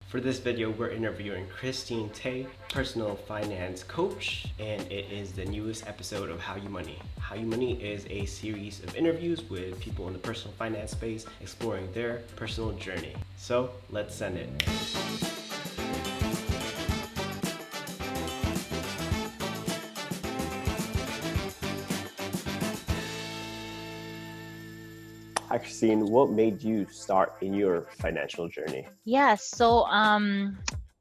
For this video, we're interviewing Christine Tay, personal finance coach, and it is the newest episode of How You Money. How You Money is a series of interviews with people in the personal finance space exploring their personal journey. So let's send it. Hi, Christine. What made you start in your financial journey? Yeah, so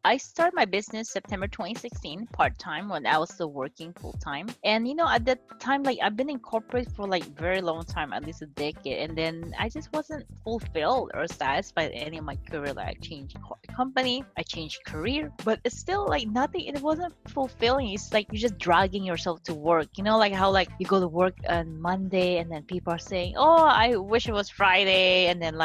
I started my business September 2016 part-time when I was still working full-time. And at that time, I've been in corporate for very long time, at least a decade. And then I just wasn't fulfilled or satisfied in any of my career. I changed company, I changed career, but it's still nothing. It wasn't fulfilling. It's you're just dragging yourself to work. How you go to work on Monday and then people are saying, "Oh, I wish it was Friday." And then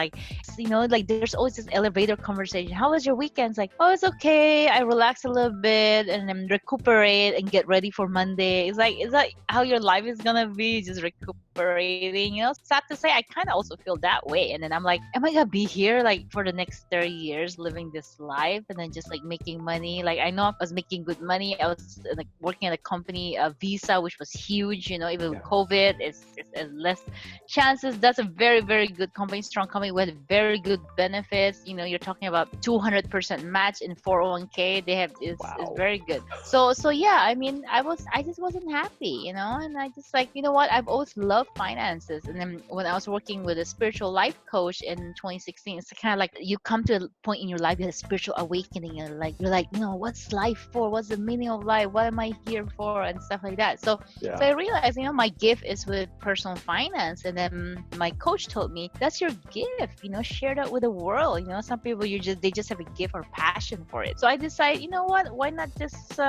there's always this elevator conversation. How was your weekend? It's oh, it's okay. I relax a little bit and then recuperate and get ready for Monday. Is that how your life is gonna be? Just recuperating? Sad to say, I kind of also feel that way. And then I'm am I gonna be here for the next 30 years living this life and then just making money? I know I was making good money. I was working at a company, Visa, which was huge. Even with COVID, it's less chances. That's a very, very good company, strong company with very good benefits. You're talking about 200% match in 401k. They have it's very good. So yeah, I just wasn't happy, and I just what, I've always loved finances. And then when I was working with a spiritual life coach in 2016, it's kind of you come to a point in your life, you have a spiritual awakening, and you're what's life for? What's the meaning of life? What am I here for? And stuff like that. So I realized, my gift is with personal finance. And then my coach told me, that's your gift, share that with the world. Some people they just have a gift or passion for it. So I decided, what, why not just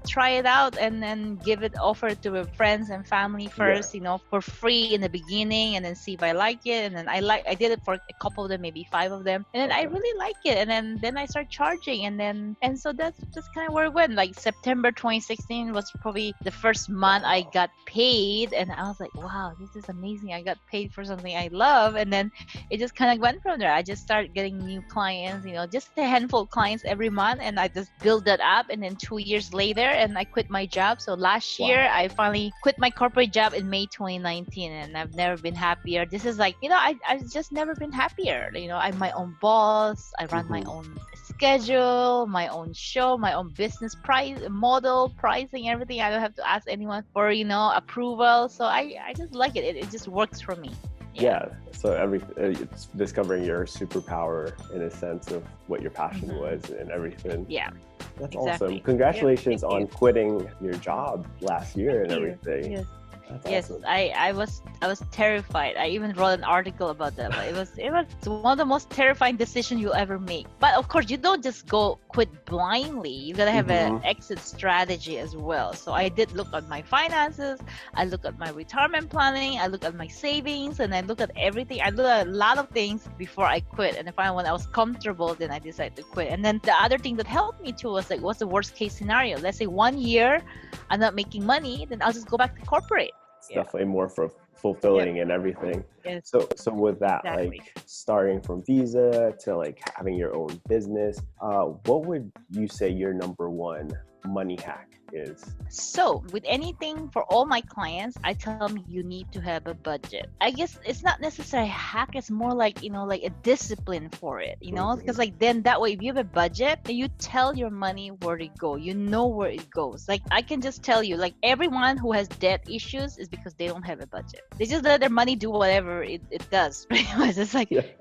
try it out and then give it, offer it to friends and family first, for free in the beginning, and then see if I like it. And then I did it for a couple of them, maybe 5 of them, and then I really like it. And then I started charging, and so that's just kind of where it went. September 2016 was probably the first month I got paid, and I was wow, this is amazing. I got paid for something I love. And then it just kind of went from there. I just started getting new clients, just a handful of clients every month, and I just built that up. And then 2 years later, and I quit my job. So last year I finally quit my corporate job in May 2019, and I've never been happier. This is I've just never been happier. I'm my own boss. I run my own schedule, my own show, my own business price model, pricing, everything. I don't have to ask anyone for approval. So I just like it. It just works for me. So it's discovering your superpower in a sense of what your passion was and everything. That's awesome. Congratulations on quitting your job last year and everything. Yes, awesome. I was terrified. I even wrote an article about that. But it was one of the most terrifying decisions you'll ever make. But of course, you don't just go quit blindly. You gotta have an exit strategy as well. So I did look at my finances. I looked at my retirement planning. I looked at my savings, and I looked at everything. I looked at a lot of things before I quit. And finally, when I was comfortable, then I decided to quit. And then the other thing that helped me too was what's the worst case scenario? Let's say 1 year I'm not making money, then I'll just go back to corporate. It's definitely more for fulfilling and everything. So with that, starting from Visa to having your own business, what would you say your number one money hack is? So with anything, for all my clients, I tell them you need to have a budget. I guess it's not necessarily a hack. It's more a discipline for it, because then that way, if you have a budget, then you tell your money where to go. You know where it goes. I can just tell you, everyone who has debt issues is because they don't have a budget. They just let their money do whatever it does. It's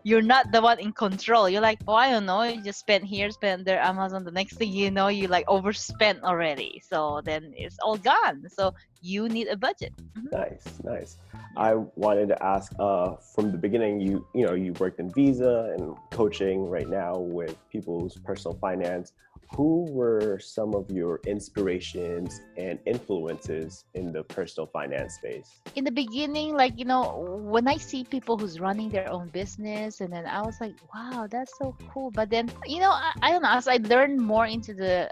you're not the one in control. You're oh, I don't know. You just spend here, spend there, Amazon. The next thing you know, you overspent already. So then it's all gone. So you need a budget. Nice. I wanted to ask, from the beginning, you worked in Visa and coaching right now with people's personal finance. Who were some of your inspirations and influences in the personal finance space? In the beginning, when I see people who's running their own business, and then I was wow, that's so cool. But then, I don't know, as I learned more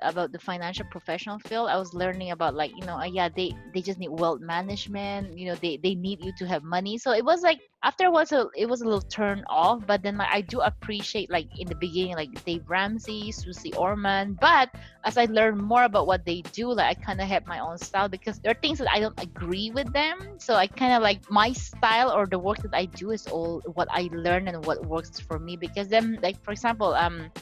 about the financial professional field, I was learning about they just need wealth management. They need you to have money. So it was afterwards it was a little turn off, but then like I do appreciate like in the beginning like Dave Ramsey, Susie Orman, but as I learn more about what they do, like I kind of have my own style because there are things that I don't agree with them. So I kind of like my style or the work that I do is all what I learn and what works for me. Because then, like for example,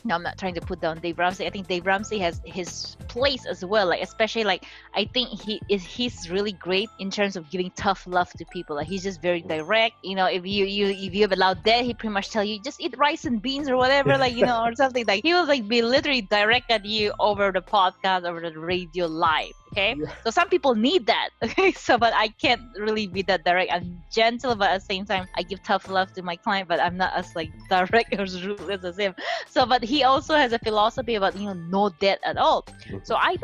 no, I'm not trying to put down Dave Ramsey. I think Dave Ramsey has his place as well. Like especially like I think he's really great in terms of giving tough love to people. Like he's just very direct. You know, if you have a loud dad, he pretty much tell you just eat rice and beans or whatever, like you know, or something. Like he will like be literally direct at you over the podcast, over the radio live. Okay, so some people need that. Okay, so but I can't really be that direct. I'm gentle, but at the same time I give tough love to my client, but I'm not as like direct or as ruthless as him. So but he also has a philosophy about, you know, no debt at all. So I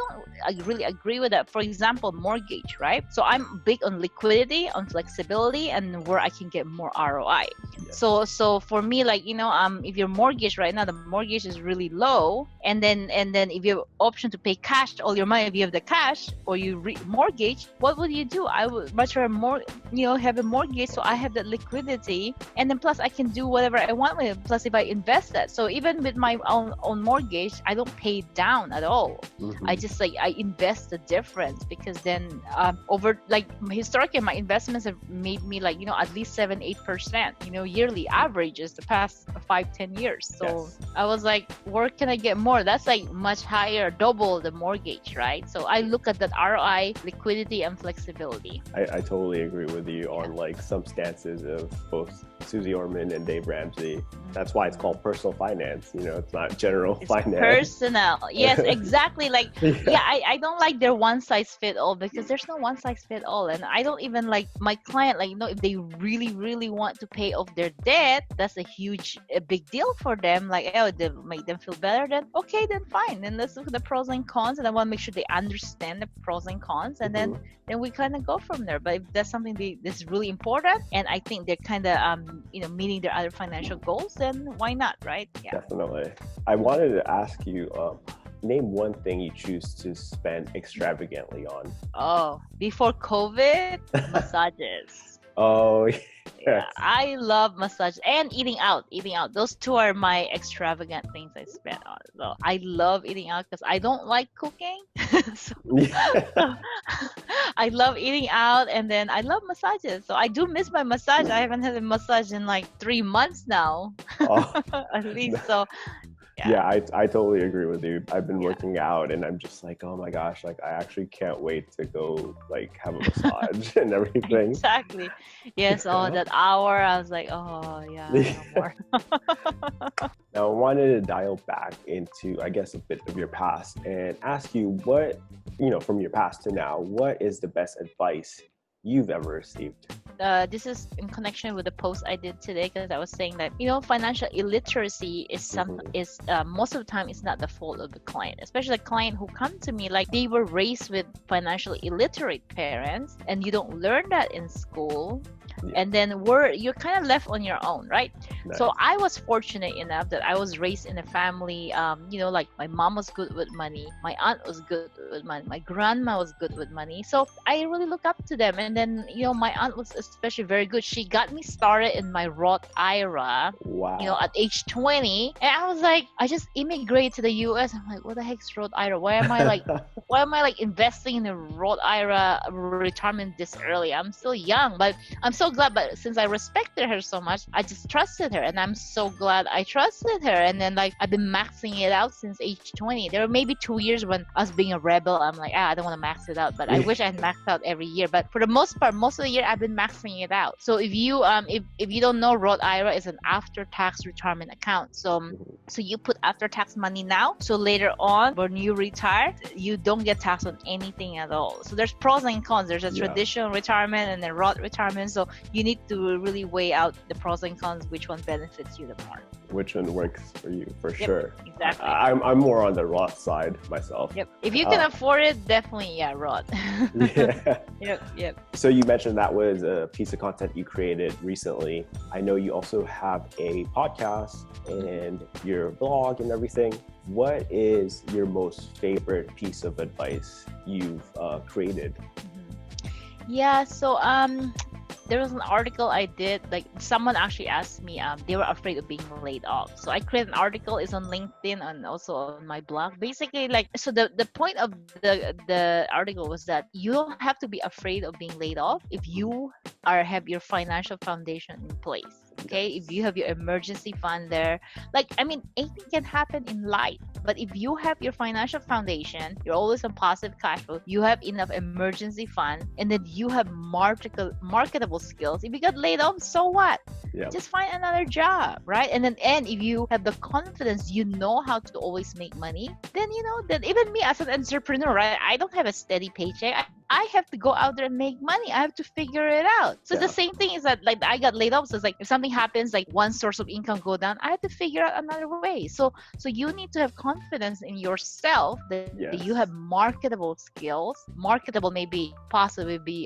really agree with that. For example, mortgage, right? So I'm big on liquidity, on flexibility, and where I can get more ROI. So for me, like, you know, if your mortgage right now, the mortgage is really low, and then if you have option to pay cash all your money, if you have the cash or you mortgage, what would you do? I would much rather have a mortgage, so I have that liquidity, and then plus I can do whatever I want with it. Plus if I invest that, so even with my own mortgage, I don't pay it down at all. I just like I invest the difference, because then over like historically my investments have made me like, you know, at least 7-8%, you know, yearly averages the past 5-10 years. So I was like, where can I get more? That's like much higher, double the mortgage, right? So I look at that ROI, liquidity, and flexibility. I totally agree with you on like some stances of both Susie Orman and Dave Ramsey. That's why it's called personal finance. You know, it's not general finance. Personal. Yes, exactly. Like, I don't like their one size fit all, because there's no one size fit all. And I don't even like my client, like, you know, if they really, really want to pay off their debt, that's a big deal for them. Like, oh, they make them feel better, then okay, then fine. Then let's look at the pros and cons, and I want to make sure they understand the pros and cons, and then we kind of go from there. But if that's something that's really important, and I think they're kind of you know, meeting their other financial goals, then why not, right? Yeah. Definitely. I wanted to ask you, name one thing you choose to spend extravagantly on. Oh, before COVID, massages. Oh, Yeah, I love massage and eating out. Those two are my extravagant things I spend on. So I love eating out because I don't like cooking. So I love eating out, and then I love massages. So I do miss my massage. I haven't had a massage in like 3 months now, at least. So yeah, I totally agree with you. I've been working out, and I'm just like, oh my gosh, like I actually can't wait to go like have a massage and everything. Exactly. Yes. Oh, that hour, I was like, oh yeah, no more. Now I wanted to dial back into, I guess, a bit of your past and ask you what, you know, from your past to now, what is the best advice you've ever received? This is in connection with the post I did today, because I was saying that, you know, financial illiteracy is most of the time it's not the fault of the client, especially the client who come to me like they were raised with financially illiterate parents, and you don't learn that in school. And then you're kind of left on your own, right? Nice. So I was fortunate enough that I was raised in a family, you know, like my mom was good with money, my aunt was good with money, my grandma was good with money. So I really look up to them. And then, you know, my aunt was especially very good. She got me started in my Roth IRA, you know, at age 20. And I was like, I just immigrated to the US. I'm like, what the heck's Roth IRA? Why am I like investing in a Roth IRA retirement this early? I'm still young, but I'm so glad. But since I respected her so much, I just trusted her, and I'm so glad I trusted her. And then like I've been maxing it out since age 20. There were maybe 2 years when I was being a rebel. I'm like, I don't want to max it out, but I wish I had maxed out every year. But for the most part, most of the year I've been maxing it out. So if you if you don't know, Roth IRA is an after-tax retirement account. So you put after-tax money now, so later on when you retire, you don't get taxed on anything at all. So there's pros and cons. There's a traditional retirement and then Roth retirement. So you need to really weigh out the pros and cons, which one benefits you the more. Which one works for you, for sure. Exactly. I'm more on the Roth side myself. Yep. If you can afford it, definitely, Roth. Yep. So you mentioned that was a piece of content you created recently. I know you also have a podcast and your blog and everything. What is your most favorite piece of advice you've created? Yeah, so there was an article I did, like someone actually asked me, they were afraid of being laid off. So I created an article, it's on LinkedIn and also on my blog. Basically, like, so the point of the article was that you don't have to be afraid of being laid off if you have your financial foundation in place. Okay, if you have your emergency fund there, like, I mean, anything can happen in life, but if you have your financial foundation, you're always on positive cash flow, you have enough emergency fund, and then you have marketable skills. If you got laid off, so what? Just find another job, right? And if you have the confidence, you know how to always make money, then then even me as an entrepreneur, right? I don't have a steady paycheck. I have to go out there and make money. I have to figure it out. So the same thing is that, like, I got laid off. So it's like if something happens, like one source of income go down, I have to figure out another way. So you need to have confidence in yourself that you have marketable skills. Marketable maybe possibly be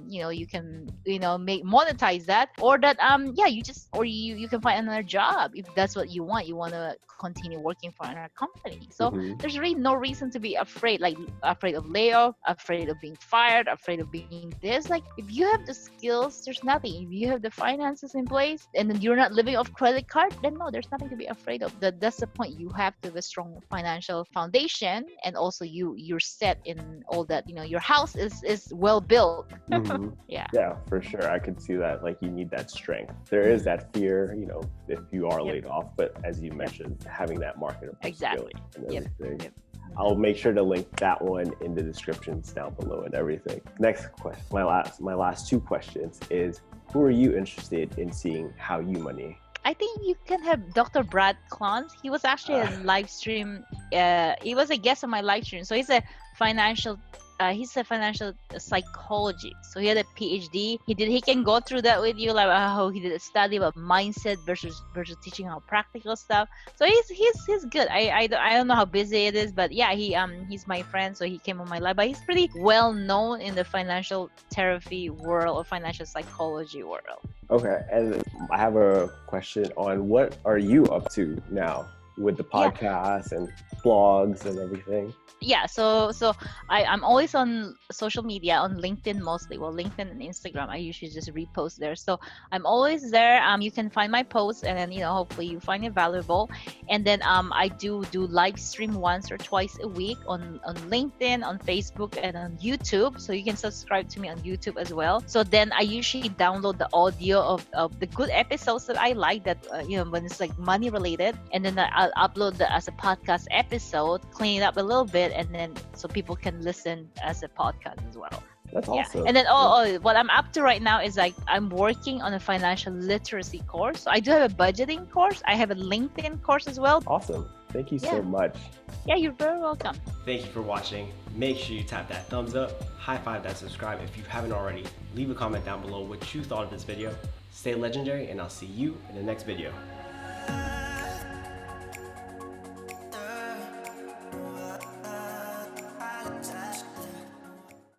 you can monetize that, or that you can find another job if that's what you want. You want to continue working for another company. So there's really no reason to be afraid, like afraid of layoff, afraid of being fired, afraid of being this. Like, if you have the skills, there's nothing. If you have the finances in place and then you're not living off credit card, then no, there's nothing to be afraid of. That's the point. You have to have a strong financial foundation, and also you're set in all that. Your house is well built. Yeah, for sure. I could see that. Like, you need that strength. There is that fear, if you are laid off, but as you mentioned, having that marketable skill and everything. I'll make sure to link that one in the descriptions down below and everything. Next question, my last two questions is, who are you interested in seeing how you money? I think you can have Dr. Brad Clons. He was actually a live stream. He was a guest on my live stream. So he's a financial psychology. So he had a PhD. He can go through that with you, like how he did a study about mindset versus teaching how practical stuff. So he's good. I don't know how busy it is, but yeah, he's my friend, so he came on my live. But he's pretty well known in the financial therapy world or financial psychology world. Okay, and I have a question on what are you up to now with the podcast and blogs and everything? Yeah, so I'm always on social media, on LinkedIn mostly. Well, LinkedIn and Instagram, I usually just repost there. So I'm always there. You can find my posts, and then hopefully you find it valuable. And then I do live stream once or twice a week on LinkedIn, on Facebook, and on YouTube. So you can subscribe to me on YouTube as well. So then I usually download the audio of the good episodes that I like, that when it's like money related, and then I'll upload that as a podcast episode, clean it up a little bit, and then so people can listen as a podcast as well. That's awesome. And then what I'm up to right now is, like, I'm working on a financial literacy course. So I do have a budgeting course. I have a LinkedIn course as well. Awesome. Thank you so much. Yeah, you're very welcome. Thank you for watching. Make sure you tap that thumbs up, high five that subscribe if you haven't already. Leave a comment down below what you thought of this video. Stay legendary, and I'll see you in the next video.